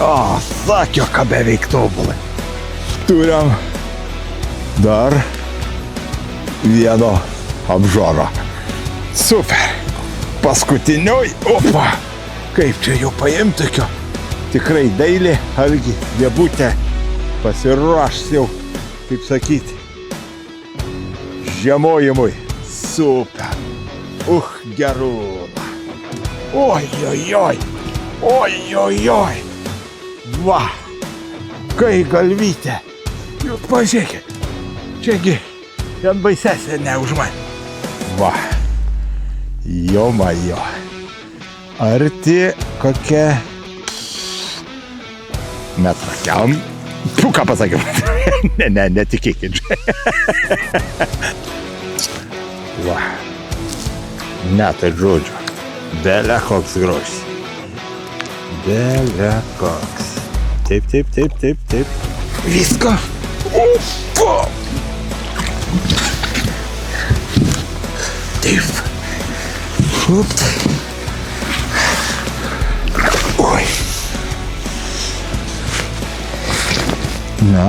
O, sakio, ką beveik tobulai. Turim dar vieno apžoro. Super. Paskutinioj. Opa. Kaip čia jau paimti tokio. Tikrai dailė, argi diebutė pasiruoš jau, kaip sakyti, žiemojimui. Super. Gerūna. Oi. Va. Kai galvytė. Jūs pažiūrėkit. Čiagi vien baisesnė ne už mane. Va. Jo. Arti kokia metrą kiam. Ką pasakiau? Netikėkit. Va. Tai žodžiu. Bele koks grožis. Bele koks. Taip. Visko. Ufa. Taip. Ups. Oi. Na.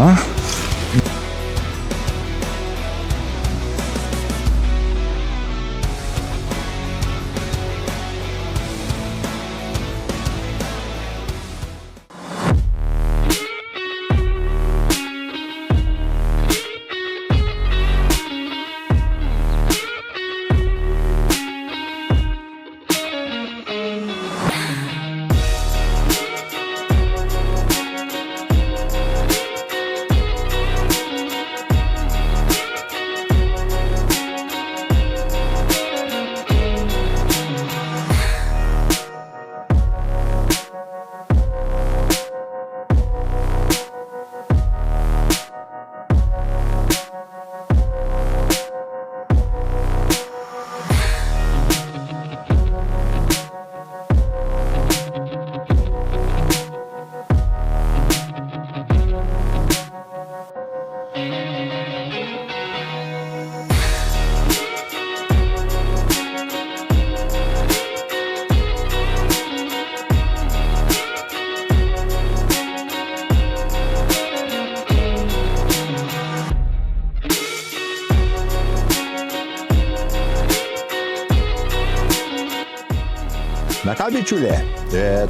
Na ką, bičiulė,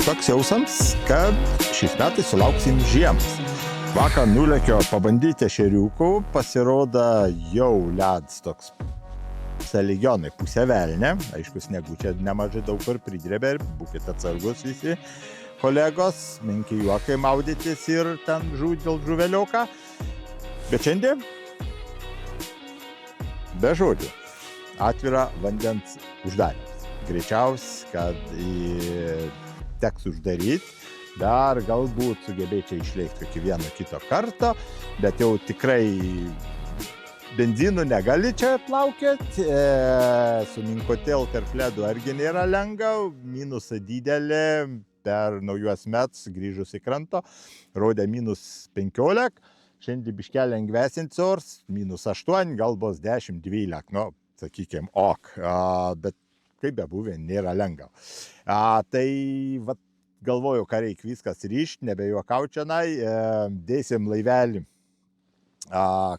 toks jausams, kad šiais metais sulauksim žiemos. Vakar nulekio pabandyti ešeriukų, pasirodo jau ledas toks sąlyginai pusę velnė. Aišku, sniegų čia nemažai daug kur pridrėbė, būkite atsargus visi kolegos, menki juokai maudytis ir ten dėl žuvelioką. Bet šiandien be žodžių, atvira vandens uždarimas. Greičiausiai, kad teks uždaryti, dar galbūt sugebėčiau išleikti kokį vieną kito kartą, bet jau tikrai benzinu negali čia plaukėti, su minkotėl tarp ledų argi nėra lengva, minusą didelė, per naujus metus grįžus į krantą, rodė -15, šiandien biškelį lengvesnis ors, -8, galbūt 10-12, nu, sakykime, ok, bet kaip bebuvę, nėra lengva. Tai vat, galvoju, ką reikia viskas ryšti, nebejuokaučianai, dėsim laivelį,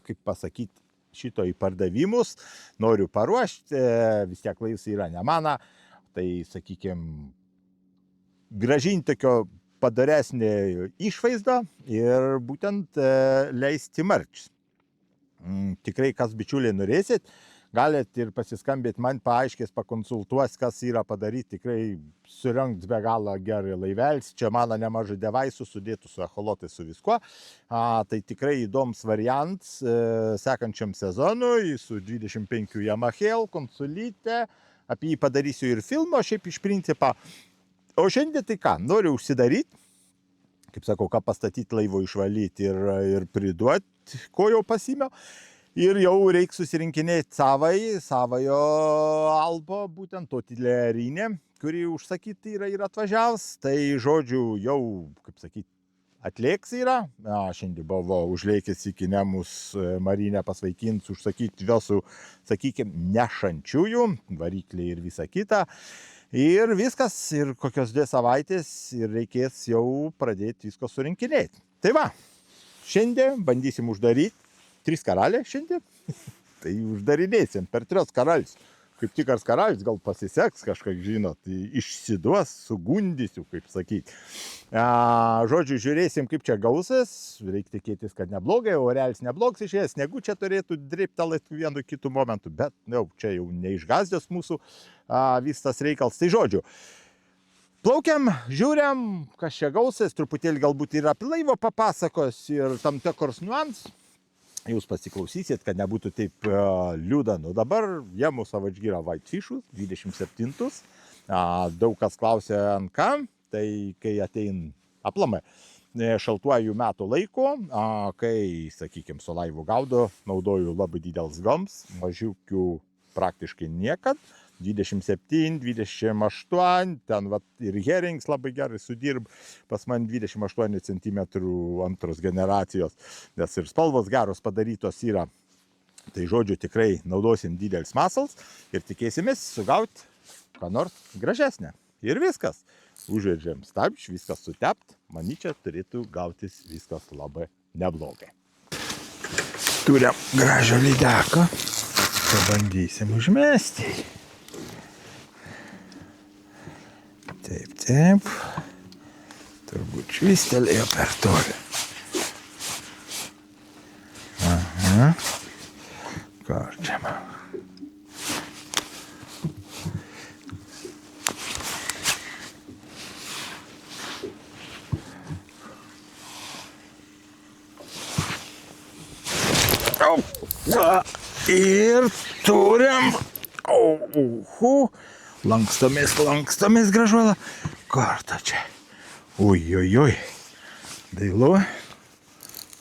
kaip pasakyti, šito į pardavimus, noriu paruošti, vis tiek laivas yra ne mano, tai, sakykime, gražinti tokio padaresnį išvaizdą ir būtent leisti marčius. Tikrai, kas bičiuliai norėsit, galit ir pasiskambėti man, paaiškės, pakonsultuos, kas yra padaryti, tikrai surengt be galo gerai laivelis, čia mano nemažai devaisų, sudėtų su echolotai, su viskuo, tai tikrai įdomus variantas sekančiam sezonui, su 25 Yamaha, konsulyte, apie jį padarysiu ir filmą, šiaip iš principo. O šiandien tai ką, noriu užsidaryti, kaip sakau, ką pastatyti, laivo išvalyti ir priduoti, ko jau pasimiau. Ir jau reikia susirinkinėti savojo albo, būtent totilerinė, kuri užsakyti yra ir atvažiavus. Tai žodžiu jau, kaip sakyti, atlėks yra. Šiandien buvo užlėkęs iki Nemus marinę pasvaikins, užsakyti vėsų, sakykime, nešančiųjų, varikliai ir visa kita. Ir viskas, ir kokios 2 savaitės, ir reikės jau pradėti visko surinkinėti. Tai va, šiandien bandysim uždaryti 3 karaliai šiandien. Tai uždarinėsim per 3 karalius. Kaip tikras karalius, gal pasiseks kažkaip, žinot, išsiduos, sugundysiu, kaip sakyti. Žodžiu, žiūrėsim, kaip čia gausis. Reikia tikėtis, kad neblogai, orelis neblogs išėjęs, sniegu čia turėtų drėptelėti vienu kitų momentų, bet jau, čia jau neišgazdės mūsų vis tas reikals. Tai žodžiu, plaukiam, žiūriam, kas čia gausis, truputėlį galbūt ir apie laivo papasakos ir tam tikros niuansų. Jūs pasiklausysit, kad nebūtų taip liūda. Nu dabar jemu savaitgyra Whitefish'us, 27. Daug kas klausė ant kam, tai kai atein aplamai šaltuoju metų laiko, kai, sakykime, su laivu gaudo, naudoju labai didelis gams, mažiukių praktiškai niekad. 27, 28, ten vat, ir herings labai gerai sudirb, pas man 28 cm antros generacijos, nes ir spalvos geros padarytos yra. Tai žodžiu, tikrai naudosim didelis masals ir tikėsimės sugauti ką nors gražesnę. Ir viskas. Užveržėm stabdžių, viskas sutept, manyčiau, turėtų gautis viskas labai neblogai. Turim gražią lydeką, pabandysim užmesti. Taip, taip. Turbūt švistelėjo per toli. Aha. Kur čia man? Ir turim. Lankstomės gražuola. Kartą čia. Oi. Dailu.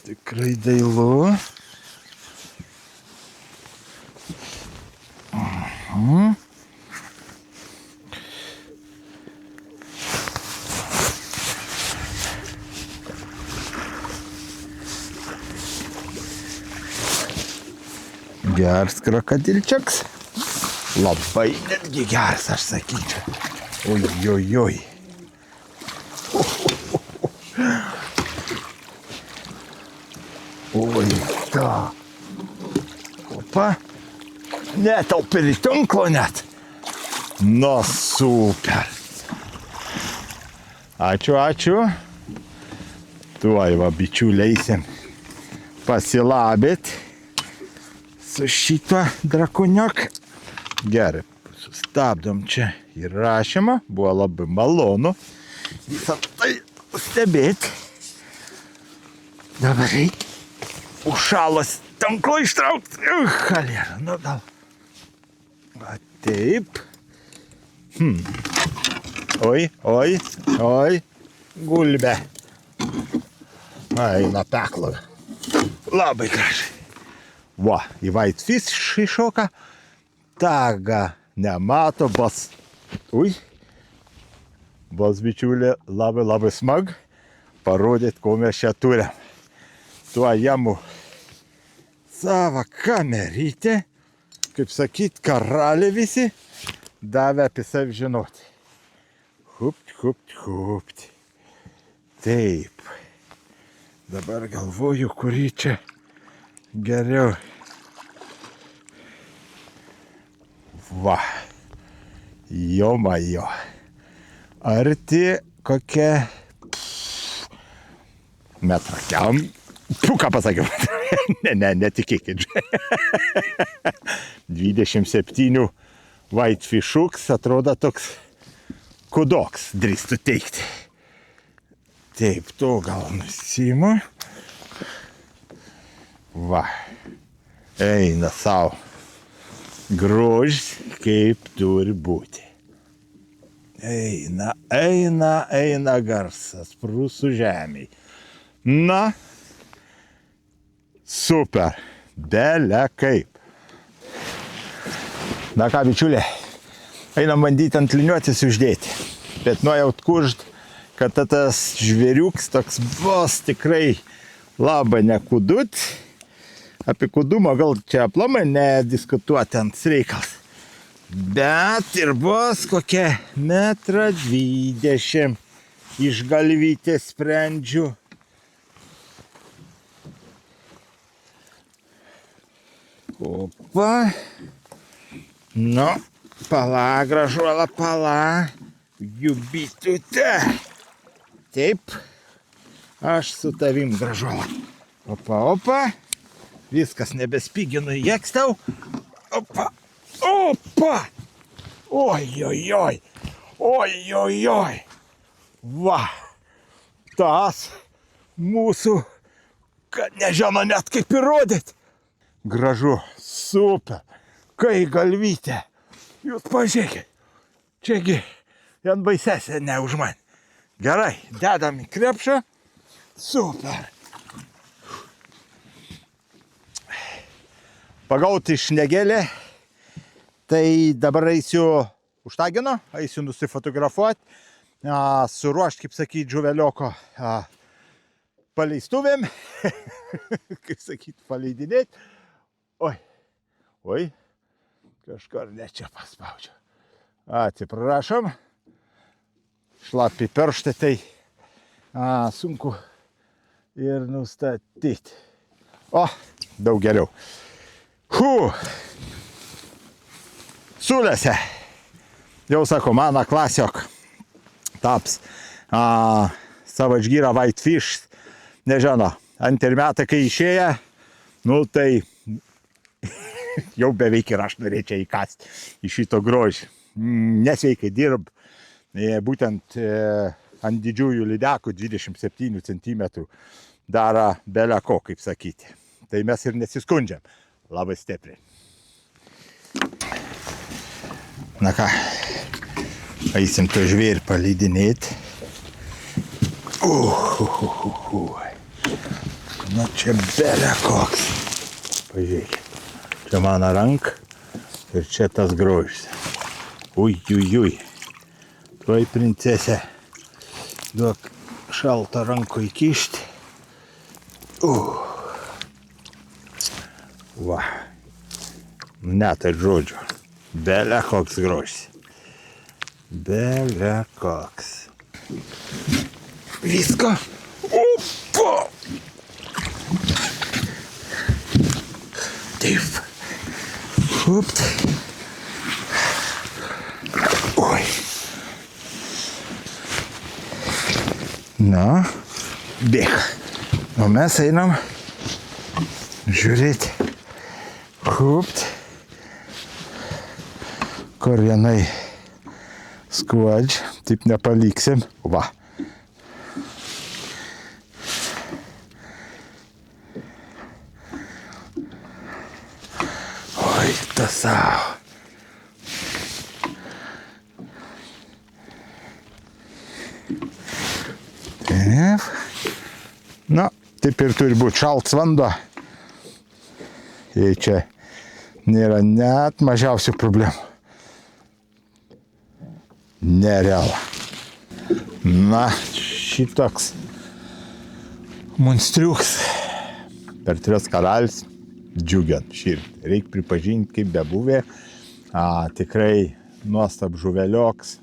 Tikrai dailu. Geras krokodilčiaks. Labai netgi geras, aš sakyčiau. Oi. Oi, ta. Opa. Netelpa ir į tinklo net. Nu, super. Ačiū. Tuoj va, bičiuliai, eisim pasilabėt su šito drakoniok. Gerai, sustabdom čia įrašymą, buvo labai malonu visą tai stebėti. Dabar reikia užšalos tinklo ištraukti. Galėra, nu gal. Va taip. Oi, gulbė. Eina peklovė. Labai gražiai. Va, į Whitefish iššoka. Taga nemato, bas. Bas, bičiulė, labai smag parodyti, ko mes čia turim. Tuo jemu savo kamerytę, kaip sakyt, karaliai visi davė apie savi žinoti. Hupt. Taip. Dabar galvoju, kurį čia geriau. Va, jo. Arti kokia metrą kiam. Ką pasakiau? Netikėkit. 27 Whitefish'uks atrodo toks kudoks, drįstu teikti. Taip, to gal nusiimu. Va, eina sau. Grožis kaip turi būti. Eina garsas prūsų žemėj. Na, super, bele kaip. Na ką, bičiulė, einam bandyti ant liniuotės uždėti. Bet nuojaut kužd, kad tas žvėriuks toks vos tikrai labai nekudut. Apie kudumą gal čia aplamai nediskutuoti ant reikals. Bet ir vos kokia 1,20 m iš galvytės sprendžiu. Opa. Nu, pala, gražuola, pala. Jubitute. Taip. Aš su tavim, gražuola. Opa, opa. Viskas nebespyginu į ekstau. Opa. Opa. Oi, oi, oi. Oi, oi, oi. Va. Tas mūsų, kad nežino net kaip įrodyti. Gražu. Super. Kai galvytė. Jūs pažiūrėkit. Čiagi vien baisesnė ne už mane. Gerai, dedam į krepšą. Super. Pagauti šnegėlę. Tai dabar eisiu užtagino, eisiu nusifotografuoti, suruošti, kaip sakyti, žuvelioko paleistuvėm, kaip sakyti, paleidinėti. Oi, kažkur ne čia paspaudžiu. Atsiprašom, šlapi pirštai, tai sunku ir nustatyti. O, daug geriau. Sulėse. Jau sako, mano klasiok taps savačgyra whitefish. Nežino, antri metai, kai išėję, nu tai jau beveik ir aš norėčiau įkasti iš šito grožį. Nesveikai dirb, būtent ant didžiųjų lydekų 27 cm daro beleko, kaip sakyti. Tai mes ir nesiskundžiam. Labai stipriai. Na ką, eisim to žvėrį paleidinėti. Na čia belė koks. Pažiūrėkit. Čia mano ranka ir čia tas grožis. Ui. Tuoj princesė. Duok šaltą ranką įkišti. Va. Net ir žodžiu. Belė koks grožis. Belė koks. Visko. Opa! Taip. Upt. Oi. Na, bėg. O mes einam žiūrėti. Upt. Kur vienai skuodž, taip nepaliksim. Va. Oi, tas savo. Taip. Na, taip ir turi būti šaltas vanduo. Jei čia nėra net mažiausių problemų. Nereala. Na, šitoks monstriuks per 3 karalius džiugiant širdį. Reikia pripažinti, kaip bebuvė. Tikrai nuostab žuvelioks.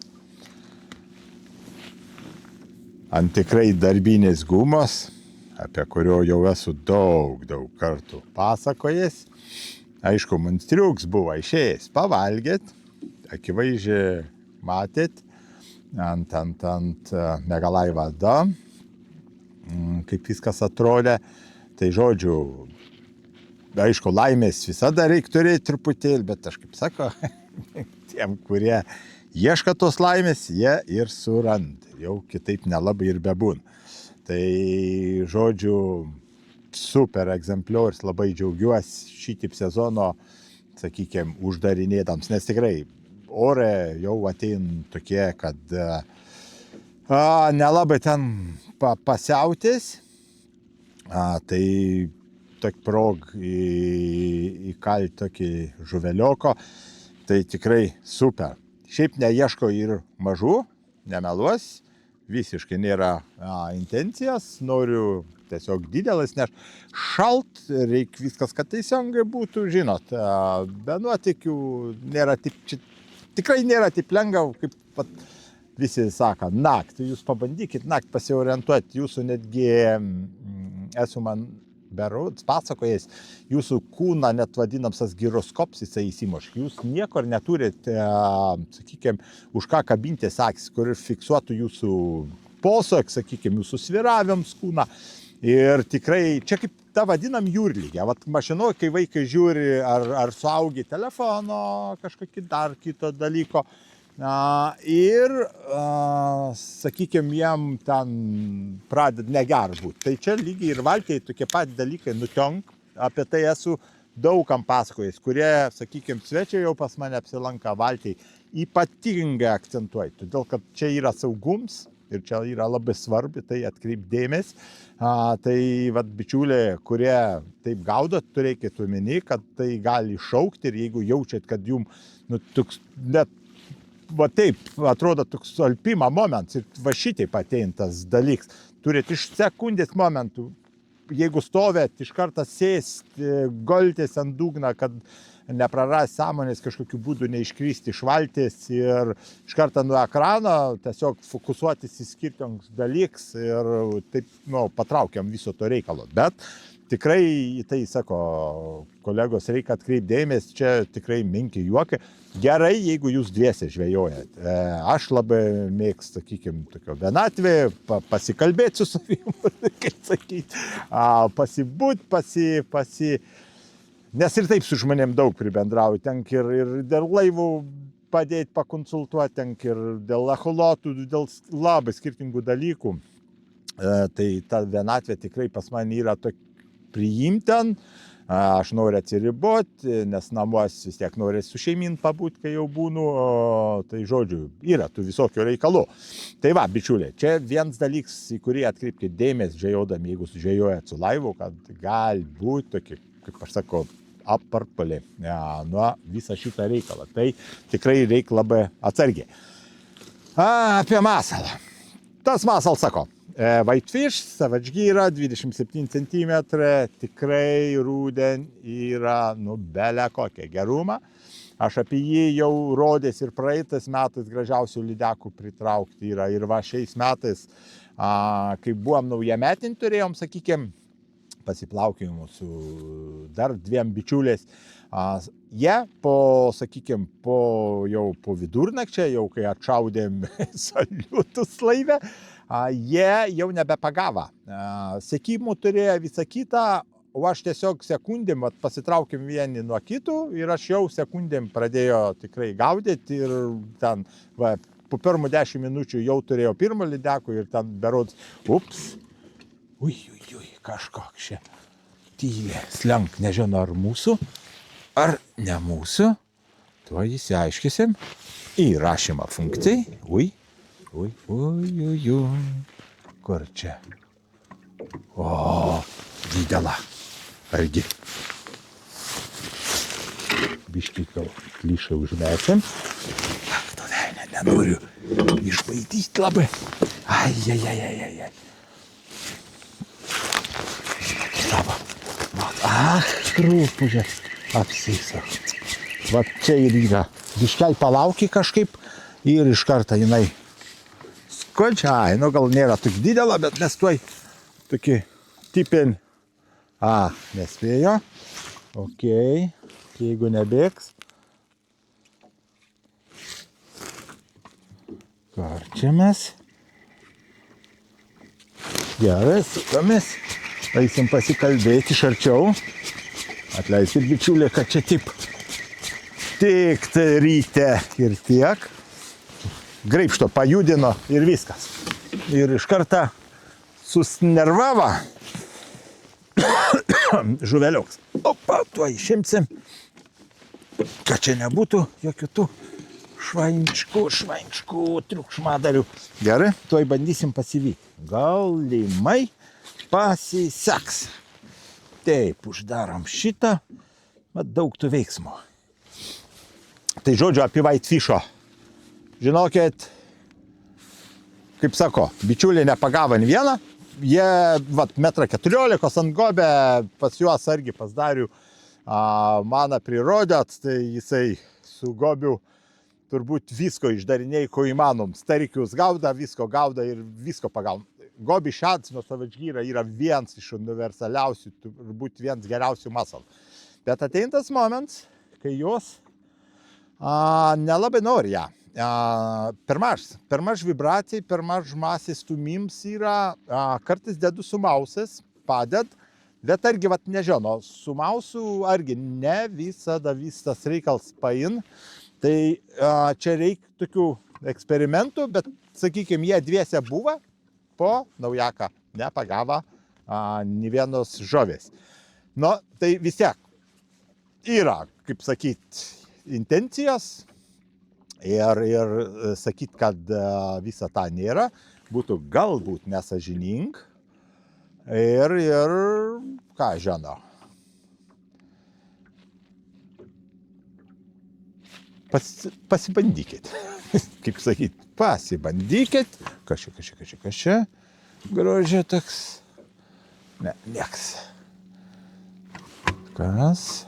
Ant tikrai darbinės gumos, apie kurio jau esu daug kartų pasakojęs. Aišku, monstriuks buvo išėjęs pavalgėt. Akivaizdžiai matėt ant Megalai vada, kaip viskas atrodė. Tai žodžiu, aišku, laimės visada reikia turėti truputėlį, bet aš kaip sako, tiem, kurie ieška tos laimės, jie ir suranda. Jau kitaip nelabai ir bebūna. Tai žodžiu, super egzempliorius, labai džiaugiuosi šitip sezono, sakykime, uždarinėdams, nes tikrai ore jau atein tokie, kad nelabai ten pasiautės, tai tok prog įkalti tokį žuvelioko, tai tikrai super. Šiaip neieško ir mažų, nemeluos, visiškai nėra intencijos, noriu tiesiog didelis, nes šalt, reikia viskas, kad teisingai būtų, žinot, be nuotykių nėra tikrai nėra taip lengva, kaip visi sako, naktį, jūs pabandykit naktį pasiorientuoti, jūsų netgi, esu man berods pasakojęs, jūsų kūną net vadinamsas giroskops jisai įsimuš. Jūs niekur neturit, sakykime, už ką kabintis akis, kur fiksuotų jūsų posūkį, sakykime, jūsų svyravimus kūną. Ir tikrai, čia kaip ta vadinam jūrlygė. Vat mašinoje, kai vaikai žiūri, ar suaugi telefono, kažkokį dar kito dalyko, ir, sakykime, jiem ten pradeda neger būt. Tai čia lygiai ir valtiai tokie pat dalykai nutinka. Apie tai esu daugam pasakojęs, kurie, sakykime, svečiai jau pas mane apsilanka valtiai, ypatingai akcentuoja. Todėl, kad čia yra saugums ir čia yra labai svarbi, tai atkreipdėmės. Tai vat, bičiuliai, kurie taip gaudot, turėkit omeny, kad tai gali iššaukti ir jeigu jaučiat, kad jums net va taip, atrodo toks alpimo momentas ir va šitaip ateina tas dalykas. Turit iš sekundės momentų, jeigu stovėt, iš karto sėst, gultis ant dugno, kad neprarast sąmonės, kažkokiu būdu neiškristi iš valties ir iš karto nuo ekrano tiesiog fokusuotis į skirtingus dalykus ir taip, patraukiam viso to reikalo. Bet tikrai į tai, sako kolegos, reikia atkreipdėmės, čia tikrai menki juokai. Gerai, jeigu jūs dviese žvejojat. Aš labai mėgstu, sakykime, tokio vienatvė, pasikalbėti su savim, kaip sakyti, pasibūt, nes ir taip su žmonėm daug pribendrauju, tenk ir dėl laivų padėti, pakonsultuoti, tenk ir dėl echolotų, dėl labai skirtingų dalykų. Tai ta vienatvė tikrai pas mane yra priimten. Aš noriu atsiriboti, nes namuos vis tiek noriu su šeimin pabūti, kai jau būnu, tai žodžiu, yra tų visokių reikalų. Tai va, bičiuliai, čia vienas dalykas, į kurį atkreipkite dėmesį žvejodami, jeigu žvejojat su laivu, kad gali būti tokie, kaip aš sakau, apartpaliai nuo visą šitą reikalą. Tai tikrai reikia labai atsargiai. Apie masalą. Tas masalas, sako, Whitefish, savačgyra, 27 cm, tikrai rūden yra, bele kokia geruma. Aš apie jį jau rodęs ir praeitais metais gražiausių lydekų pritraukti yra. Ir va šiais metais, kai buvom naujametinį, turėjom, sakykime, pasiplaukimų su dar dviem bičiuliais. Jie sakykime, po vidurnakčio, jau kai atšaudėm saliutus laive, jie jau nebepagavo. Sekimų turėjo visą kitą, o aš tiesiog sekundėm pasitraukėm vieni nuo kitų ir aš jau sekundėm pradėjo tikrai gaudyti ir ten po pirmų 10 minučių jau turėjau pirmą lydekų ir ten berods, kažkoks čia tylė slenk, nežinau ar mūsų, ar ne mūsų, tuo įsiaiškysim. Įrašymo funkcijai, kur čia? O, didelą. Argi. Biškį gal klišą užmesim. Ak, to nenoriu išbaidyti labai. Ai. Savo. Krūpužės apsisa. Va čia ir yra. Biškel palauki kažkaip ir iš karto jinai skončia. Gal nėra tik didelė, bet mes tuoj tokį tipin. Nespėjo. Okei. Jeigu nebėgs. Karčiamės. Gerai, sukamės. Eisim pasikalbėti iš arčiau. Atleiskit, bičiulė, kad čia tik tai ryte ir tiek. Graibšto pajudino ir viskas. Ir iš karto susnervavo žuveliuks. Opa, tuo išimsim. Kad čia nebūtų jokių tų švainčkų triukšmadarių. Gerai, tuoj bandysim pasivyti. Galimai pasiseks. Taip, uždarom šitą. Daug tų veiksmų. Tai žodžiu apie Whitefish'o. Žinokit, kaip sako, bičiuliai nepagavo ant vieną, jie, vat, 1,14 m ant gobę, pas juos argi pas Darių maną prirodėt, tai jisai su gobiu turbūt visko išdarinėjai, ko įmanom. Starikius gauda, visko gauda ir visko pagauna. Gobi Šadsino savačgyra yra vienas iš universaliausių, turbūt vienas geriausių masalų. Bet ateina tas momentas, kai jos nelabai nori ją. Per maž vibracijai, per maž masės stumims yra, kartais dedu su mausės, paded, bet argi, vat, nežinau, su mausu argi ne visada visas reikals pain, tai čia reikia tokių eksperimentų, bet, sakykime, jie dviese buvo, po naujaką nepagavo nė vienos žovės. Nu, tai vis tiek yra, kaip sakyt, intencijos ir sakyt, kad visą tą nėra, būtų galbūt nesažining ir ką žinau. Pasibandykit, kaip sakyt, pasibandykit, kažčia, grožė toks, ne, nieks. Kas?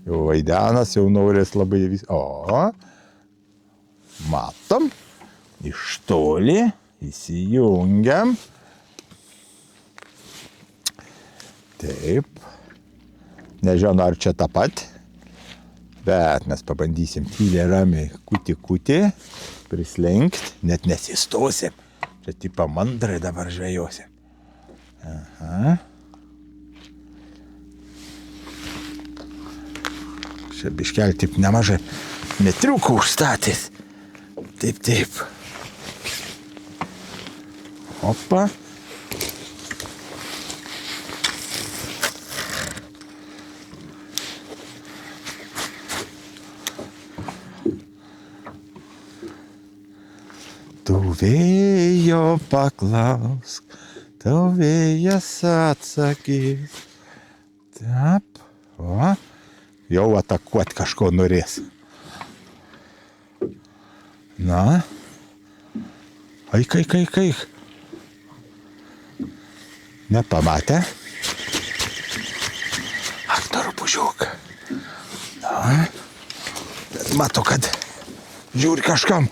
Jau vaidenas, jau norės labai vis... O, matom, iš toli, įsijungiam. Taip, nežinau, ar čia tą pat, bet mes pabandysim tyliai ramiai kuti, prislenkt, net nesistosim. Čia tipo mandrai dabar žvejosim. Aha. Čia biškelį taip nemažai metriukų užstatys. Taip. Opa. Tu vėjo paklausk, tau vėjas atsakys. Taip, o. Jau atakuot kažko norės. Na. Eik. Nepamatė. Ak, trupučiuk. Na. Bet matau, kad žiūri kažkam.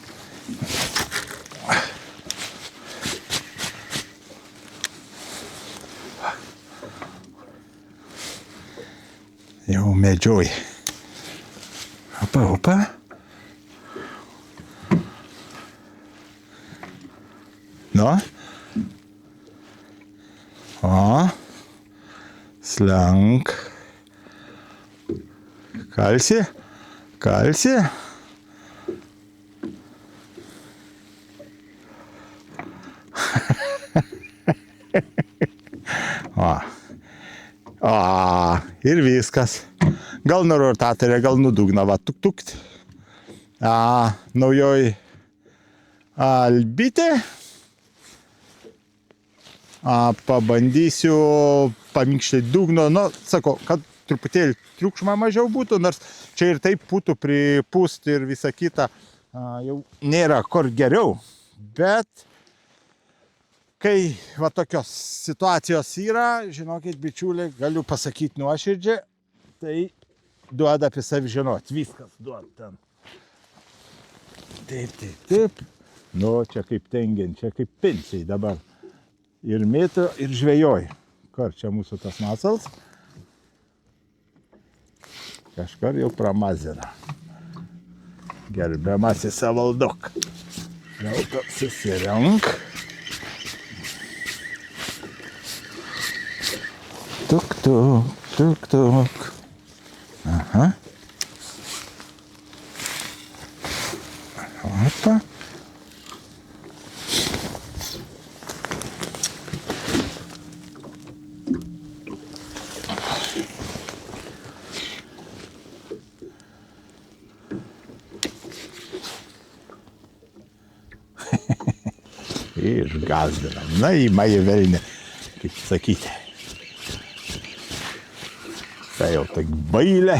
Jau medžioj. Opa. Nu. O. Slenk. Kalsi. Ir viskas. Gal nuo rotatorė, gal nudugna, va, tuk. Naujoj albitė. Pabandysiu paminkšti dugno, nu, sakau, kad truputėlį triukšma mažiau būtų, nors čia ir taip būtų pripūst ir visa kita, jau nėra kur geriau, bet kai va tokios situacijos yra, žinokit, bičiuliai, galiu pasakyti nuoširdžiai, tai duoda apie savi žinot, viskas duoda ten. Taip. Nu, čia kaip tengiant, čia kaip pensijai dabar. Ir mėto, ir žvejoj. Kur čia mūsų tas masals? Kažkur jau pramazina. Gerbiamasis savaldok. Jau to susirenk. Tuk. Aha. Opa. Išgazdinam. Na, į mąjį velnį, kaip sakyti. Tai jau tak bailė.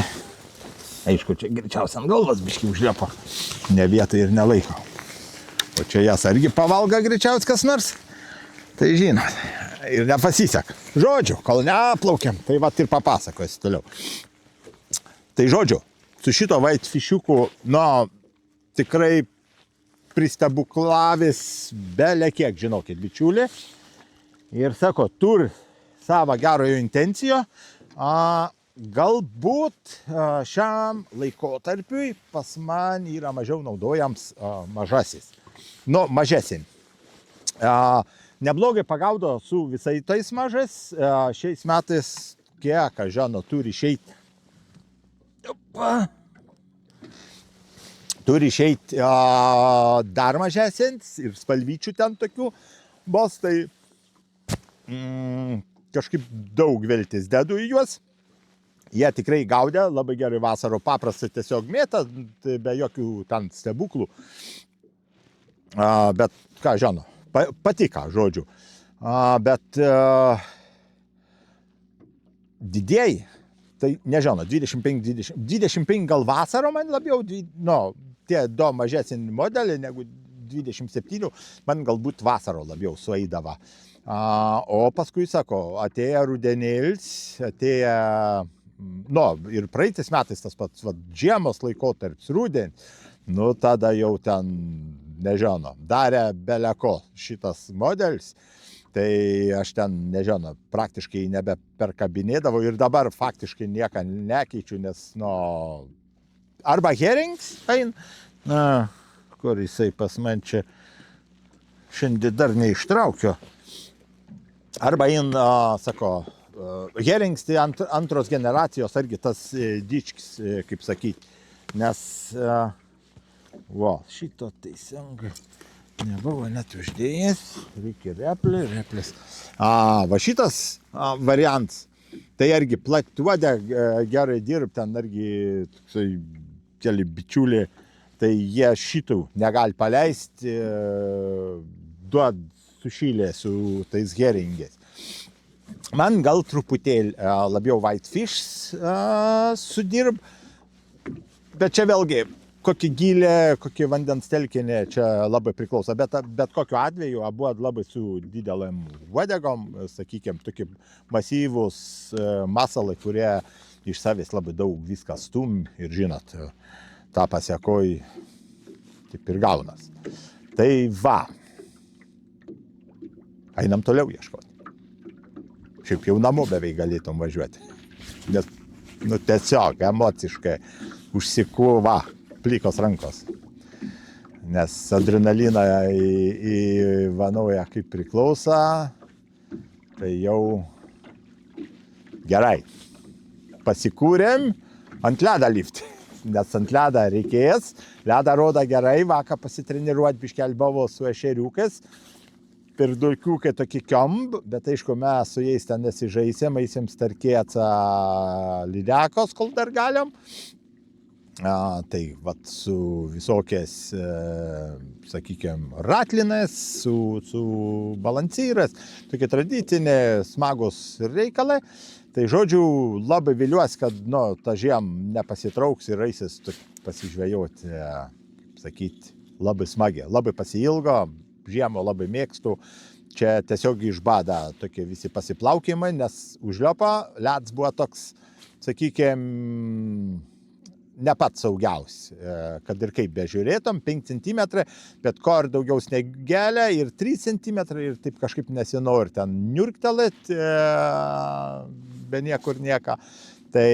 Aišku, čia greičiausiai ant galvas biškį užliepo. Ne vietą ir nelaiko. O čia jas irgi pavalga greičiausiai kas nors. Tai žinot, ir nepasiseka. Žodžiu, kol neplaukiam, tai vat ir papasakosiu toliau. Tai žodžiu, su šito whitefišiuku, tikrai pristebuklavęs belė kiek, žinokit, bičiulė. Ir sako, turi savo gerojo intencijo. Galbūt šiam laikotarpiui pas man yra mažiau naudojams mažasis. Mažesin. Neblogai pagaudo su visai tais mažas. Šiais metais, kiek aš žinau, turi išeiti. Turi išeiti dar mažesins ir spalvyčių ten tokių bus. Tai kažkaip daug viltis dedu į juos. Jie tikrai gaudė, labai gerai vasaro paprastai tiesiog mėta, be jokių ten stebuklų. Bet, ką žinau, patiko, žodžiu. Bet didieji, tai nežinau, 25 gal vasaro man labiau, tie du mažesni modeliai negu 27, man galbūt vasaro labiau sueidavo. O paskui, sako, atėjo rudenėlis, atėjo, ir praeitais metais tas pats žiemos laikotarpis, rudenį, tada jau ten, nežinau, darė beleko šitas modelis, tai aš ten, nežinau, praktiškai nebeperkabinėdavau ir dabar faktiškai nieką nekeičiu, nes, arba herings, kur jisai pas man čia šiandien dar neištraukiu, arba sako, herings tai antros generacijos, argi tas dičkis, kaip sakyti, nes, šito teisingai nebuvo net uždėjęs, reikia replės. Va šitas variantas, tai argi platuodė gerai dirb, ten argi keli bičiuliai, tai jie šitų negali paleisti, duod sušylė su tais heringais. Man gal truputėlį labiau whitefish sudirb, bet čia vėlgi kokį gylę, kokį vandens telkinį čia labai priklauso, bet kokiu atveju abu labai su dideliam uodegom, sakykime, tokie masyvūs masalai, kurie iš savęs labai daug viską stum ir žinot, tą pasiekoj taip ir gaunas. Tai va, einam toliau ieškoti. Šiaip jau namo beveik galėtum važiuoti, nes tiesiog emociškai užsikuva plikos rankos, nes adrenaliną įvanoja kaip priklauso, tai jau gerai. Pasikūrėm ant ledą lipti, nes ant ledą reikės, ledą rodo gerai, vakar pasitreniruoti biškelį buvo su ešeriukais, per dulkiukai tokį kiomb, bet aišku, mes su jais ten nesižaisėm, eisim starkėti lydekos, kol dar galim. Tai vat su visokiais, sakykime, ratlinais, su balancyras, tokie tradiciniai smagus reikalai. Tai žodžiu, labai viliuosi, kad ta žiem nepasitrauks ir eisis pasižvejoti, sakyti, labai smagiai, labai pasiilgo. Žiemą labai mėgstu, čia tiesiog iš bado tokie visi pasiplaukimai, nes užliopa ledas buvo toks, sakykime, ne pats saugiausias, kad ir kaip bežiūrėtum, 5 cm, bet ko ir daugiau sniegelė ir 3 cm ir taip kažkaip nesinori ten niurktelėt, be niekur nieko. Tai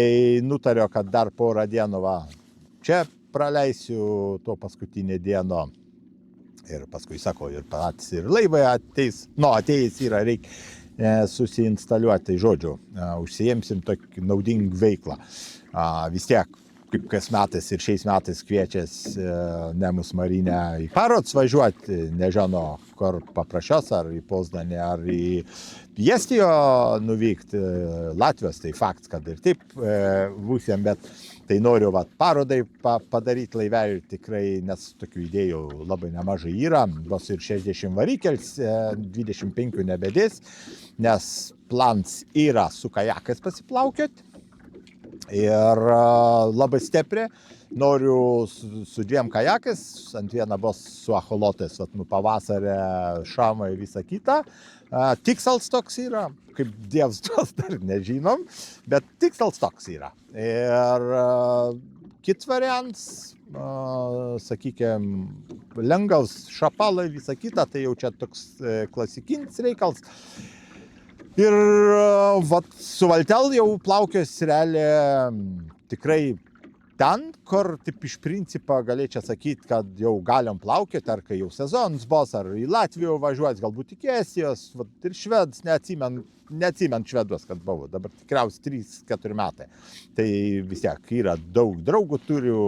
nutariu, kad dar porą dienų čia praleisiu to paskutinį dieną. Ir paskui sako, ir patys, ir laivai ateis, atėjęs yra, reikia susiinstaliuoti, tai žodžiu, užsiimsim tokį naudingą veiklą. Vis tiek, kaip kas metais ir šiais metais kviečias Nemus Marinę į parodas važiuoti, nežinau, kur paprašios, ar į Pozdanį, ar į Estiją nuvykti, Latvijos, tai faktas, kad ir taip būsim, bet tai noriu parodai padaryti laivelį tikrai, nes tokių idėjų labai nemažai yra, bus ir 60 varikels, 25 nebedės, nes plans yra su kajakais pasiplaukioti ir labai stipriai, noriu su 2 kajakais, ant vieną bus su acholotais, pavasarį, šamai, visą kitą. Tikslas toks yra, kaip dievs duos dar nežinom, bet tikslas toks yra. Ir kits variantas, sakykime, lengvas šapalai, visą kitą, tai jau čia toks klasikinis reikalas. Ir su valtel jau plaukios realiai tikrai ten, kur taip iš principo galėčiau sakyti, kad jau galim plaukioti, ar kai jau sezonas bus, ar į Latviją važiuoti, galbūt iki Estijos, ir švedas, neatsimenu švedos, kad buvo, dabar tikriausiai 3-4 metai. Tai vis tiek yra daug draugų turiu,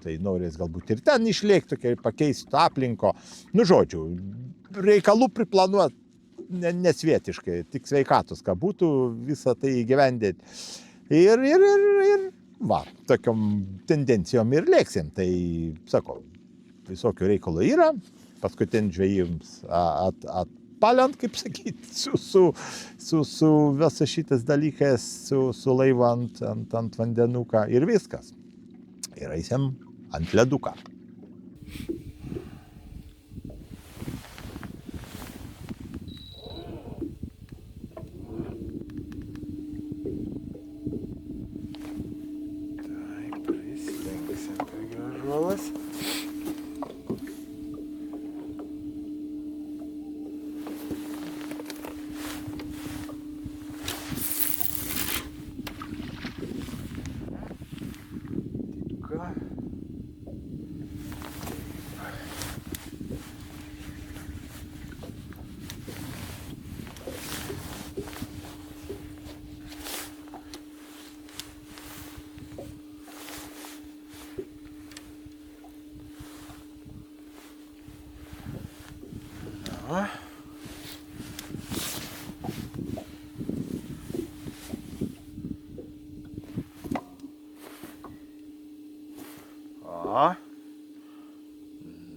tai norės galbūt ir ten išlėkti, pakeisti aplinko. Nu, žodžiu, reikalų priplanuoti nesvietiškai, tik sveikatos, kad būtų visą tai įgyvendinti. Ir va, tokiom tendencijom ir lėksim. Tai, sakau, visokių reikalų yra. Paskutin žvejams atpaliant, kaip sakyti, su visas šitas dalykas, su laivu ant vandenuką ir viskas. Ir eisim ant leduką.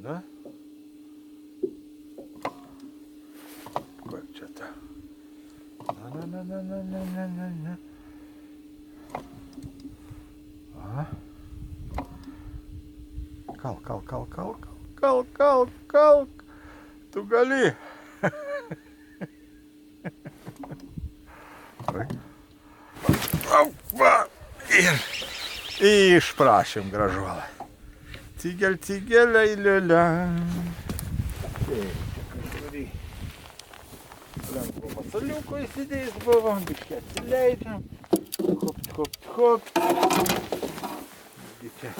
Na. Kaip čia ta? Na. Kalk. Tu gali. Ir išprašėm gražuolą. Cigel, eiliulia. Kažkurį lengvo masaliuko įsidėjus buvom, biškį atsileidžiam. Hop. Čia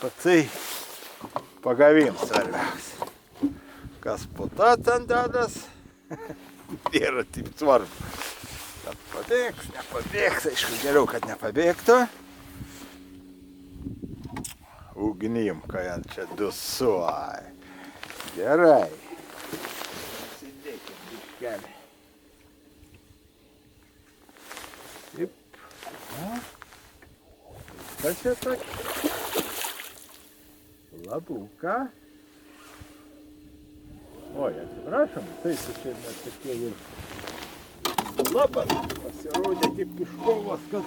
pacai pagavim svarbiausia. Kas po to ten dedas, nėra taip svarbu. Kad pabėgs, nepabėgs, aišku, geriau, kad nepabėgtų. Ugnim, kai ant čia dusuoj. Gerai. Sėdėkim biškelį. Taip. Kas čia tokia? Labuka. Oi, atsiprašom, tai čia net tokie ir labas. Pasirodė kaip iš kovos, kad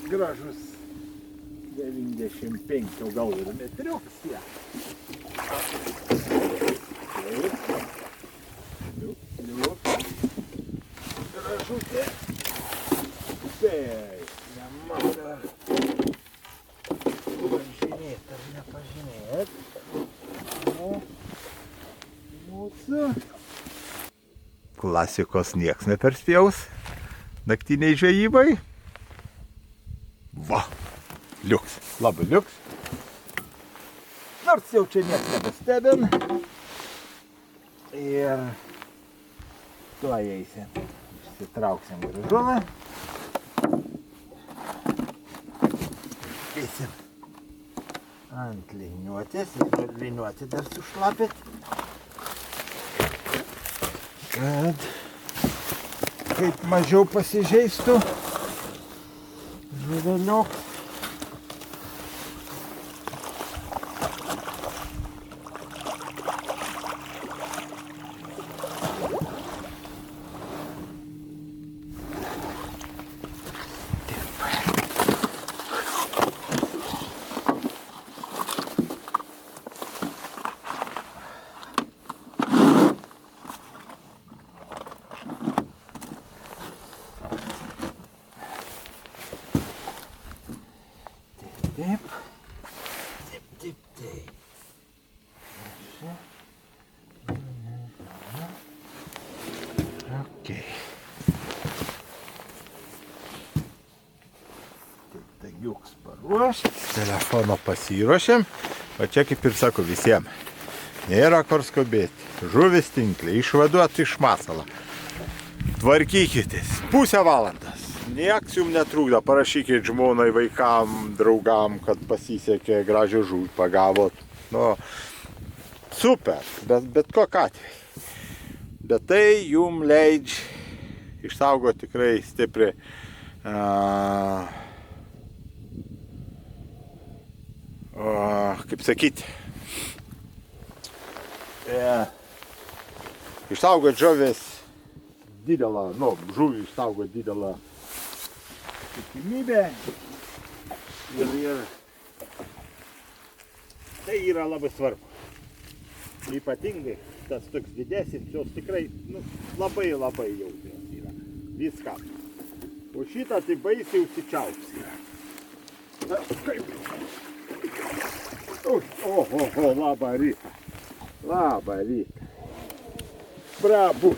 gražus 95, gal ir metriukas jie. Liuk. Gražutė. Taip, nematau. Pažinėt ar nepažinėt. Mūsų. Klasikos nieks neperspjaus. Naktiniai žvejybai. Va. Liuks, labai liuks. Nors jau čia nieks nebestebin. Ir tuo eisim. Išsitrauksim gražulą. Eisim ant liniuotės. Ir liniuotė dar sušlapėt. Kad kaip mažiau pasižeistų žuveliok. Taip. Okay. Tagiuks paruošt, telefono pasiruošėm, o čia kaip ir sako visiems, nėra kur skubėti, žuvis tinklė, išvaduot iš masalo, tvarkykitės, pusę valandas, nieks jums netrūkdo, parašykit žmonai, vaikam, draugam, kad pasisekė, gražią žuvį pagavot, nu, super, bet kokiu atveju. Bet tai jums leidžia išsaugoti tikrai stipriai kaip sakyti, išsaugoti žuvis didelą, žuvį išsaugoti didelą tikimybę ir tai yra labai svarbu. Ypatingai tas toks didesnis, jos tikrai labai jautrios yra. Viskam. O šitą tai baisiai užsičiaups yra. Kaip? Oho, labą rytą. Labą rytą. Brabu.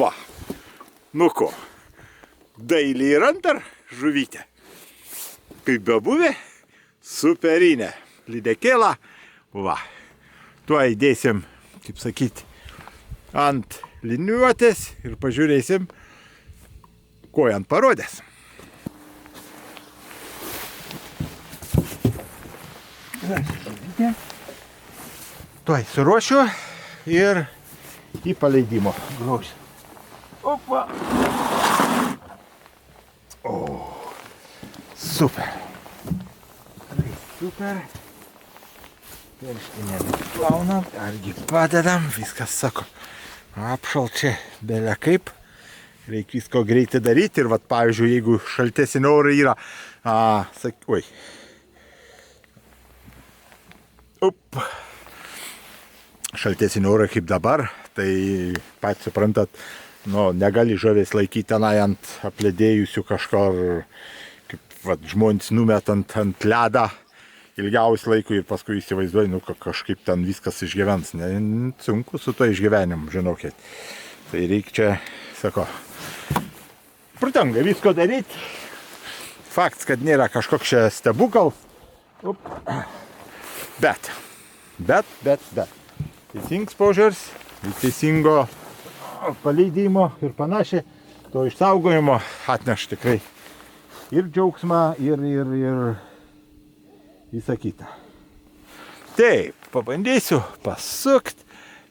Va. Nu ko? Dailiai randar žuvytė. Kaip bebuvė, superinė. Lydekėlą. Va. Tuo įdėsim, kaip sakyti, ant liniuotės ir pažiūrėsim, ko ant parodės. Tuoj suruošiu ir į paleidimo graužiu. Opa. O, super. Super. Pirštinėm plaunam, argi padedam, viskas sako, apšal čia belia kaip, reikia visko greitai daryti ir vat pavyzdžiui, jeigu šaltesni orai yra, šaltesni orai kaip dabar, tai pat suprantat, negali žuvis laikyti tenai ant apledėjusių kažkur, kaip vat žmonės numetant ant ledą, ilgiausiai laikui ir paskui įsivaizduoju, kažkaip ten viskas išgyvens. Sunku su to išgyvenimu, žinokit. Tai reikia čia, sako, protingai visko daryti. Faktas, kad nėra kažkoks čia stebukal. Bet. Teisingas požiūris, teisingo paleidimo ir panašiai, to išsaugojimo atneš tikrai ir džiaugsmą, ir visą kitą. Taip, pabandysiu pasukt.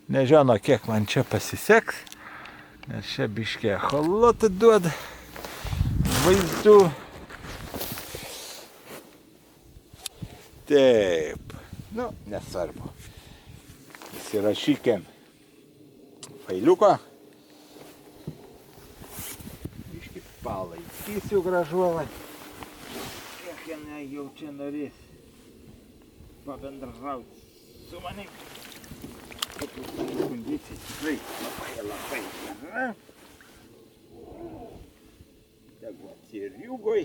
Nežinau, kiek man čia pasiseks. Nes čia biškė echolotą duoda vaizdų. Taip. Nesvarbu. Įsirašykim failiuko. Biškį palaikysiu gražuolą. Kiek jinai jau čia norės pabendrauti su manim. Tokius kondicijas tikrai labai gera. Tegu atsiriugoj.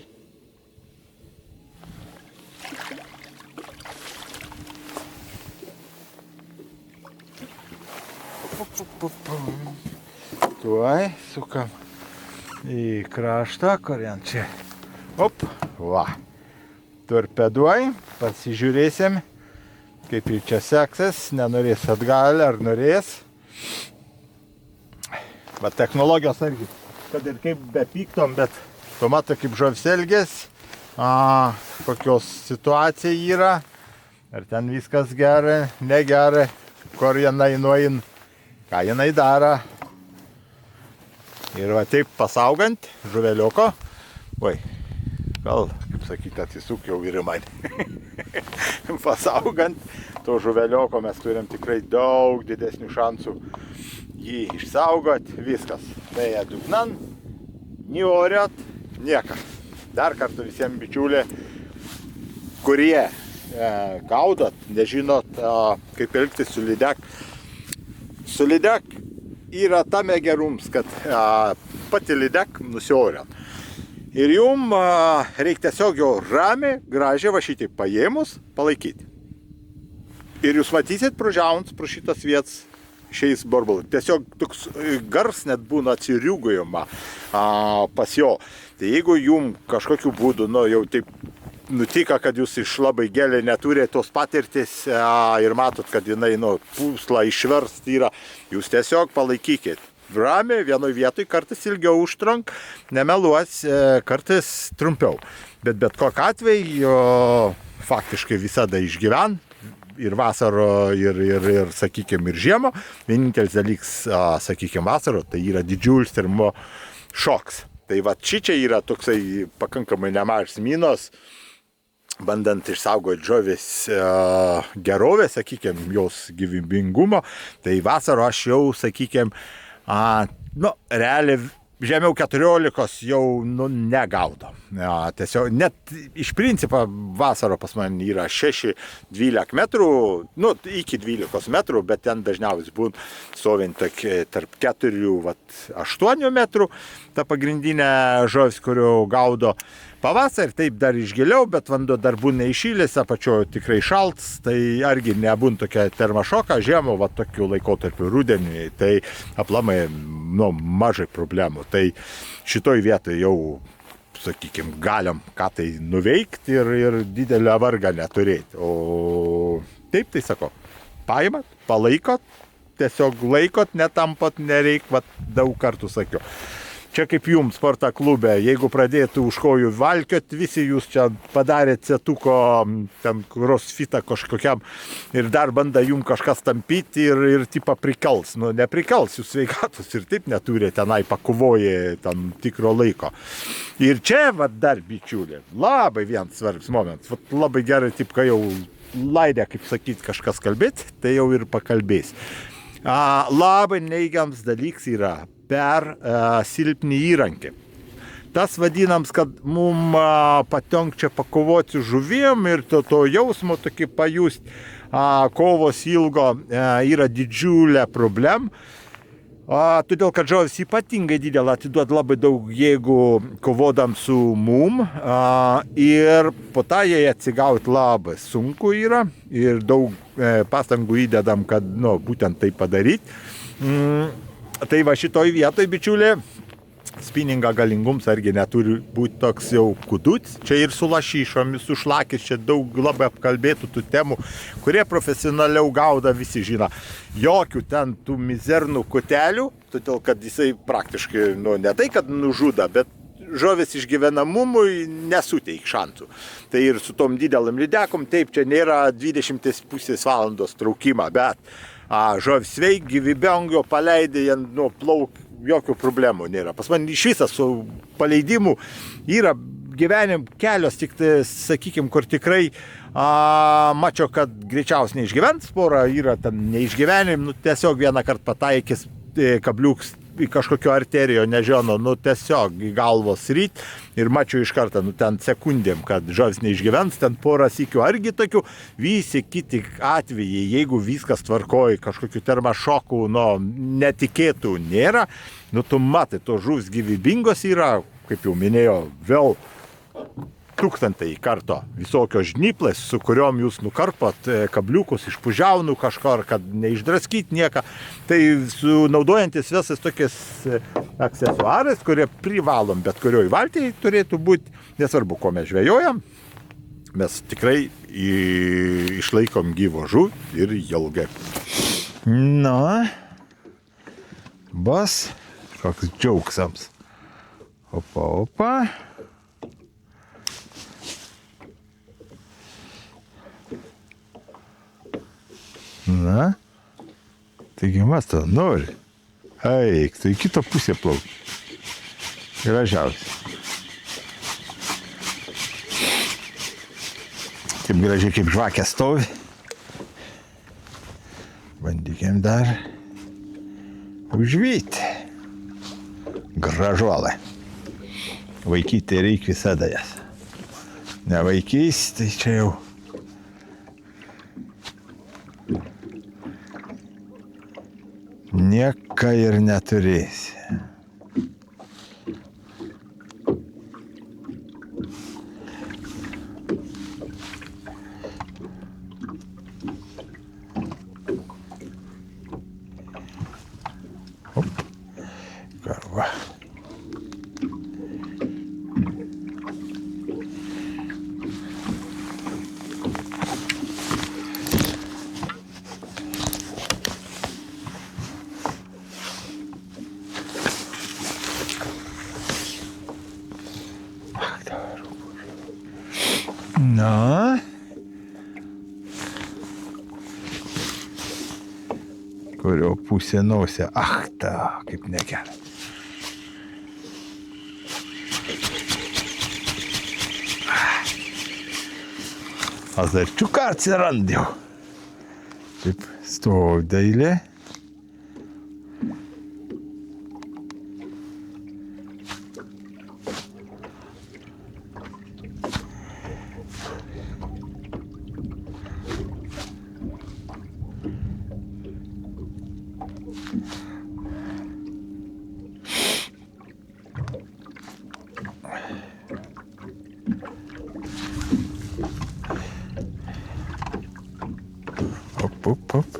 Tuoj sukam į kraštą, kuriam čia. Va. Torpeduoj, pasižiūrėsim, kaip jau čia seksis, nenorės atgal ar norės. Va, technologijos argi, kad ir kaip bepyktom, bet tu matai, kaip žuvis elgės, kokios situacija yra, ar ten viskas gerai, negerai, kur jinai nuein, ką jinai daro. Ir va taip pasaugant žuveliuko, gal, kaip sakyti, atsisuk jau ir į mane. Pasaugant to žuveliuko mes turim tikrai daug didesnių šansų jį išsaugot. Viskas. Beje, dugnan, nioriot, niekas. Dar kartą visiems bičiuliai, kurie gaudot, nežinot, kaip elgtis su lydek. Su lydek yra tame gerums, kad pati lydek nusioriot. Ir jum reikia tiesiog jau ramiai, gražiai va šitį paėmus, palaikyti. Ir jūs matysit prožiaunus pro šitas vietas šiais burbulai. Tiesiog toks gars net būna atsiriugojama pas jo. Tai jeigu jum kažkokiu būdu, jau taip nutika, kad jūs iš labai gėlė neturite tos patirtis ir matot, kad jinai pusla išverst yra, jūs tiesiog palaikykit. Ramiai, vienoj vietoj, kartais ilgiau užtrunk, nemeluos, kartais trumpiau. Bet kokiu atveju faktiškai visada išgyven, ir vasaro, ir sakykime, ir žiemo. Vienintelis dalykas, sakykime, vasaro, tai yra didžiulis termo šoks. Tai va, čia yra toksai pakankamai nemažas minos, bandant išsaugoti žuvis gerovę, sakykime, jos gyvybingumo. Tai vasaro aš jau, sakykime, realiai žemiau 14 jau negaudo. Tiesiog, net iš principo vasaro pas man yra 6-12 metrų, iki 12 metrų, bet ten dažniausiai būna stovint tarp 4-8 metrų, ta pagrindinė žuvis, kurio gaudo. Pavasarį taip dar išgiliau, bet vanduo dar būna įšilęs, apačioje tikrai šalts, tai argi nebūna tokia termošoka, žiemo, va tokiu laikotarpiu rudenį, tai aplamai, mažai problemų. Tai šitoj vietoj jau, sakykime, galim ką tai nuveikti ir didelę vargą neturėti. O taip, tai sakau, paimat, palaikot, tiesiog laikot, netampot, nereik, va daug kartų sakiau. Čia kaip jums sporto klube, jeigu pradėtų už kojų valkiot, visi jūs čia padarėt setuko, ten crossfitą kažkokiam ir dar banda jums kažkas tampyti ir tipo prikals. Neprikals, jūs sveikatos ir taip neturi tenai pakovoję tam tikro laiko. Ir čia dar bičiulė, labai vienas svarbus momentas, labai gerai, taip, kai jau laidė, kaip sakyti, kažkas kalbėti, tai jau ir pakalbės. Labai neigiams dalykas yra per silpni įrankį. Tas vadinams, kad mum patenk čia pakovoti žuvim ir to jausmo tokį pajust, kovos ilgo yra didžiulė problema. Todėl, kad žuvis ypatingai didelė, atiduod labai daug jėgų kovodam su mum ir po tą jai atsigauti labai sunku yra ir daug pastangų įdedam, kad būtent tai padaryti. Tai va šitoj vietoj, bičiulė, spinningo galingums argi neturi būti toks jau kuduts. Čia ir su lašišomis, su šlakis, čia daug labai apkalbėtų tų temų, kurie profesionaliau gauda, visi žino. Jokių ten tų mizernų kutelių, todėl kad jisai praktiškai, ne tai, kad nužuda, bet žuvis išgyvenamumui nesuteik šansų. Tai ir su tom dideliam lydekom, taip, čia nėra 20,5 valandos traukimą, bet žuvis sveik, gyvybingo paleidė, plauk, jokių problemų nėra. Pas man iš visas su paleidimu yra gyvenim kelios, tik tai, sakykime, kur tikrai mačiau, kad greičiausiai neišgyvens, pora yra ten neišgyvenim, tiesiog vieną kartą pataikys kabliuks į kažkokio arterijo, nežino, tiesiog į galvos ryt ir mačiau iš karto, ten sekundėm, kad žuvis neišgyvens, ten porą sykių argi tokių, visi kiti atvejai, jeigu viskas tvarkoja, kažkokių termošokų, netikėtų nėra, tu matai, to žuvis gyvybingos yra, kaip jau minėjau, vėl tūkstantai karto visokios žnyplės, su kuriuom jūs nukarpot kabliukus iš pužiaunų kažkur, kad neišdraskyt nieką. Tai naudojantis visas tokias aksesuaras, kurie privalom bet kurioj valtyje turėtų būti, nesvarbu, ko mes žvejojam, mes tikrai išlaikom gyvo žuvį ir ilgai. Bus koks džiaugsams. Opa. Taigi mato, nori. Eik, tai kito pusė plauk. Gražiausiai. Kaip gražiai, kaip žvakė stovi. Bandykim dar užvyti. Gražuolai. Vaikyti reikia visada jas. Nevaikys, tai čia jau nieka ir neturėsi. Na. Kurio pusė nosė. Ach, ta, kaip negerai. Azarčiuką atsirandė jau. Taip, stovi dailė. Op.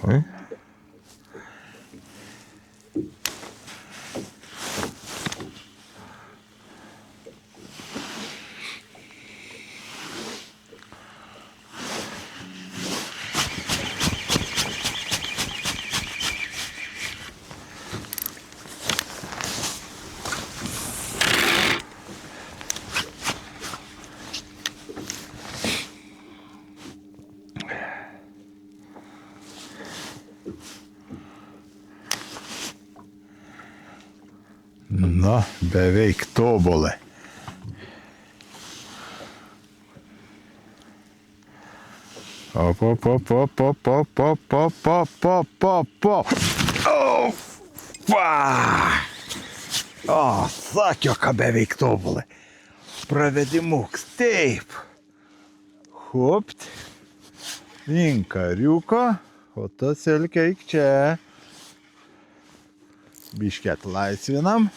Oi. Na, beveik tobulai. Op. O, sakė, ką beveik tobulai. Pravedimuks, taip. Hopt. Inkariuko, o tas elkeik čia. Biškį atlaisvinam.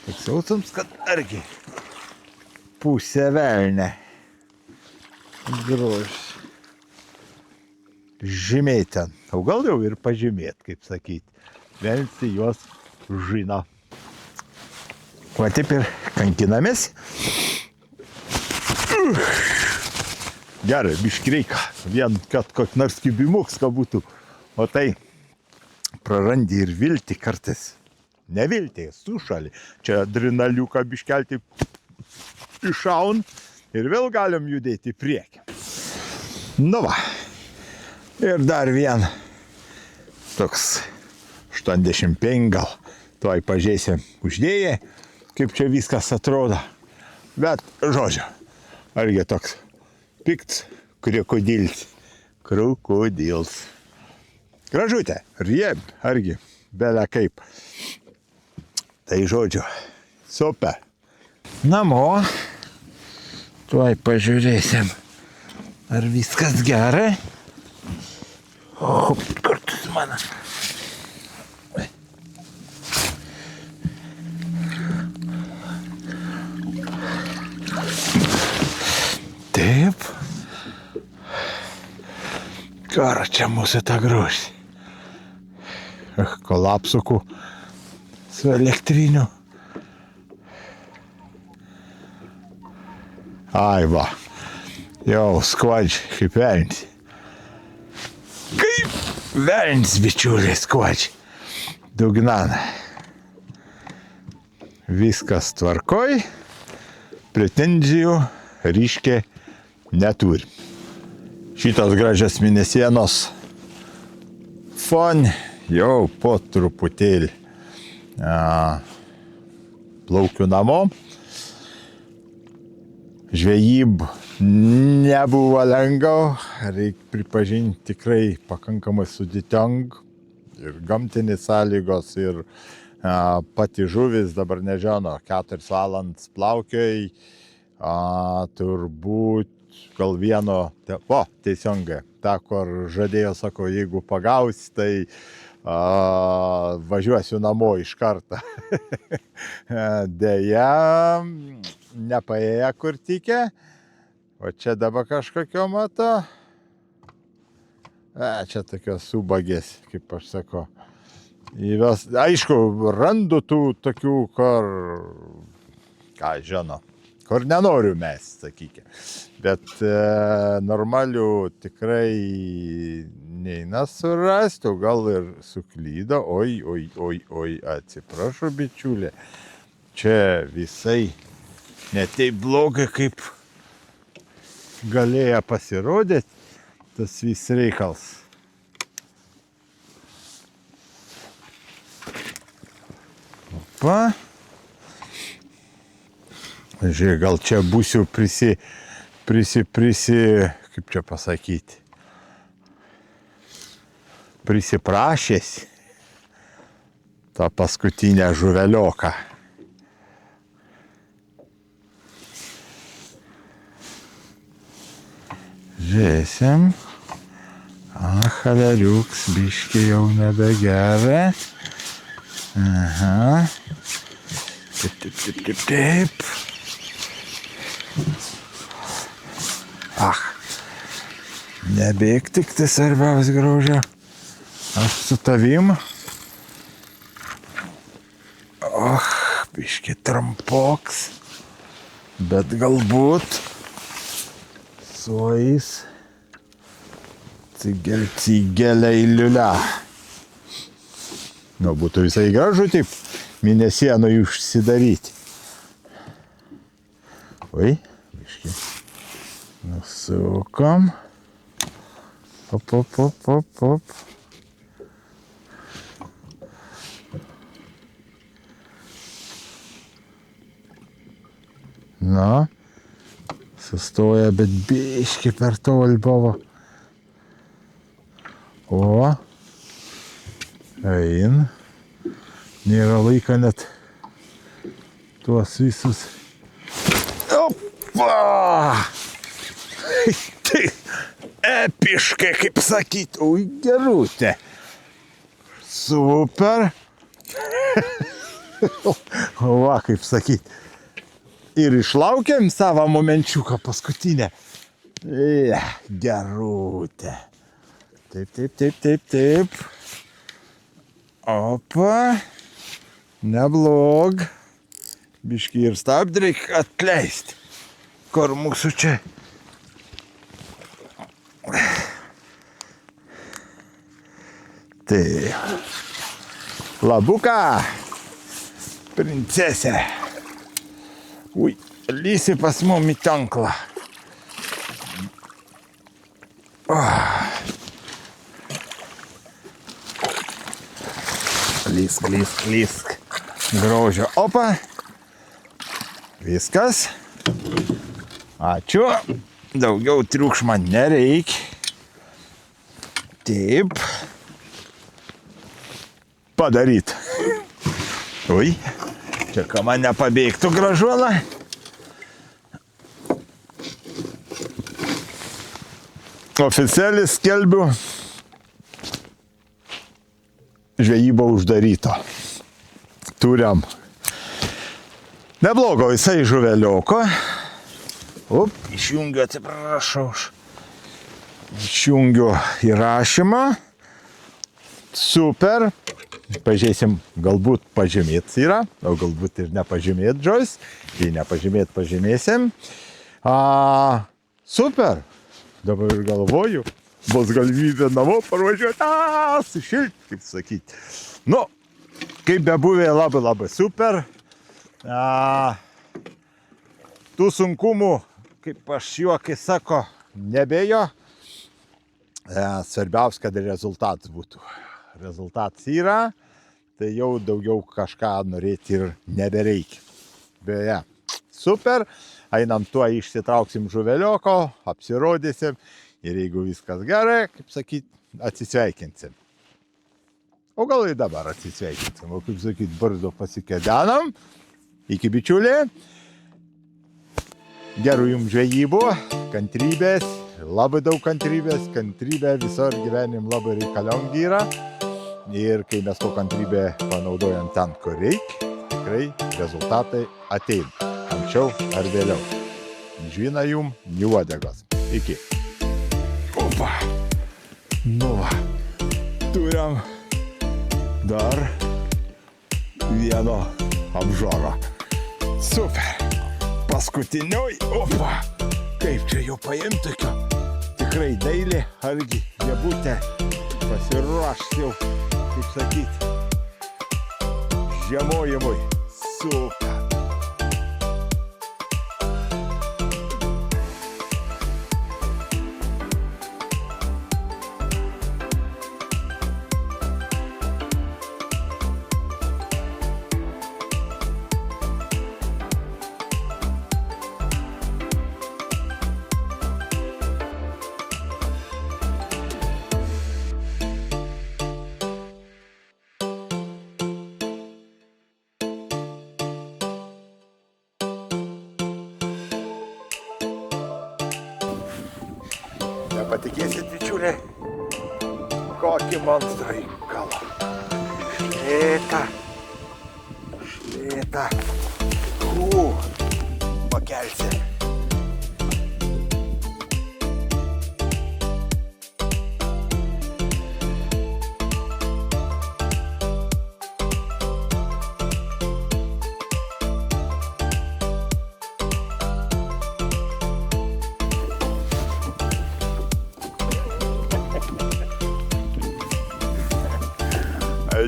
Toks jausams, kad argi pusė velnė. Grožis. Žymėt ten. O gal jau ir pažymėt, kaip sakyti. Velnsi juos žino. O taip ir kankinamės. Gerai, biškį reikia. Vien, kad koks nors kibimuks, ką būtų. O tai prarandi ir viltį kartais. Ne viltį, sušalį. Čia adrenaliuką biškelti iššaun ir vėl galim judėti į priekį. Nu va. Ir dar vien toks 85 gal. Tuoj pažiūrėsim uždėję, kaip čia viskas atrodo. Bet, žodžiu, argi toks pikts krokodils. Krokodils. Gražutė, rieb, argi, belia kaip. Tai žodžiu, super. Namo, tuoj pažiūrėsim, ar viskas gerai. O, kartus mano. Taip. Karo čia mūsų ta grožį. Kolapsukų su elektriniu. Ai va, jau skuodžiai kaip velnis. Kaip velnis, bičiuliai, skuodžiai. Dugnan. Viskas tvarkoj, pretenzijų ryškiai neturi. Šitos gražios mėnesienos fon jau po truputėlį plaukiu namo. Žvejyb nebuvo lengva, reikia pripažinti, tikrai pakankamai sudėting ir gamtinės sąlygos ir pati žuvis dabar nežino, 4 valandas plaukiai, turbūt gal vieno, teisingai, ta, kur žadėjo, sako, jeigu pagausi, tai važiuosiu namo iš karto. Deja, nepaėjo kur tikė, O čia dabar kažkokio mato. Čia tokios subagės, kaip aš sakau. Aišku, randu tų tokių, kur, ką žino, kur nenoriu mes, sakykime. Bet normalių tikrai neina surasti, o gal ir suklydo. Oi, atsiprašau, bičiulė. Čia visai ne taip blogai, kaip galėjo pasirodyti tas vis reikals. Opa. Žiūrėk, gal čia būsiu kaip čia pasakyti, prisiprašęs tą paskutinę žuvelioką. Žiūrėsim. Chaleriuks, biškį jau nebegeria. Aha. Taip. Nebėg tik, tai svarbiausia graužia. Aš su tavim. Biškį trampoks. Bet galbūt sueis cigelei liulia. Nu, būtų visai gražu taip mėnesienoj užsidaryti. Oi, biškį. Nusukom. Op. Na, sustoja, bet biškį per toli buvo. O, ein. Nėra laiko net tuos visus. Opa! Tai epiškai, kaip sakyt, oi gerutė. Super. Va, kaip sakyt. Ir išlaukėm savo momenčiuką paskutinę. Gerutė. Taip. Opa. Neblog. Biškį ir stabdį reikia atleisti. Kur mūsų čia? Tai. Labuka. Princesė. Ui, lysi pas mum į tanklą. Lysk. Grožio. Opa. Viskas. Ačiū. Daugiau triukšmo nereikia. Taip. Padaryt. Ui. Čia ką man nepabėgtų gražuolą. Oficialiai skelbiu. Žvejyba uždaryta. Turim. Neblogo visai žuvelioko. Išjungiu, atsiprašau. Išjungiu įrašymą. Super. Pažiūrėsim, galbūt pažymėt yra, o galbūt ir nepažymėt žodis. Jei nepažymėt, pažymėsim. Super. Dabar ir galvoju, bus galimybė namo parvažiuoti, sušilti, kaip sakyti. Nu, kaip bebuvė, labai super. Tų sunkumų, kaip aš juokai sako, nebėjo. Svarbiausia, kad rezultatas būtų. Rezultatas yra, tai jau daugiau kažką norėti ir nebereikia. Beje, super. Einam tuo išsitrauksim žuvelioko, apsirodysim ir jeigu viskas gerai, kaip sakyt, atsisveikinsim. O gal ir dabar atsisveikinsim. O kaip sakyt, barzdo pasikedenam. Iki bičiuliai. Gerų jums žvejybų, kantrybės, labai daug kantrybės. Kantrybė visur gyvenim labai reikalinga yra. Ir kai mes to kantrybę panaudojam ten, kur reikia, tikrai rezultatai ateina. Anksčiau ar vėliau. žvina jum, nei uodegos. Iki. Opa. Nu va. Turim dar vieno apžoro. Super. Paskutinioj. Opa. Kaip čia jau paimti tokio? Tikrai dailė, argi nebūtė pasiruošti jau, kaip sakyti, žiemojimui. Super. Nepatikėsit, bičiuliai, kokį monstrą įkalo. Šlėta. Pakelsi.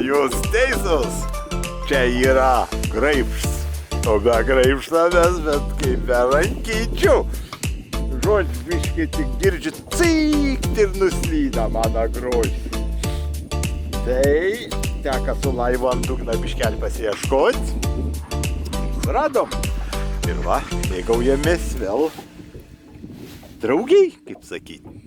Jūs teisus, čia yra graibštas, o be graibšto mes, bet kaip be rankyčių. Žodžiu, biškai tik girdžiu, cykt ir nuslyda mano grožis. Tai teka su laivu ant dugno biškelį pasiieškot. Suradom. Ir va, mėgaujamės vėl draugiai, kaip sakyti.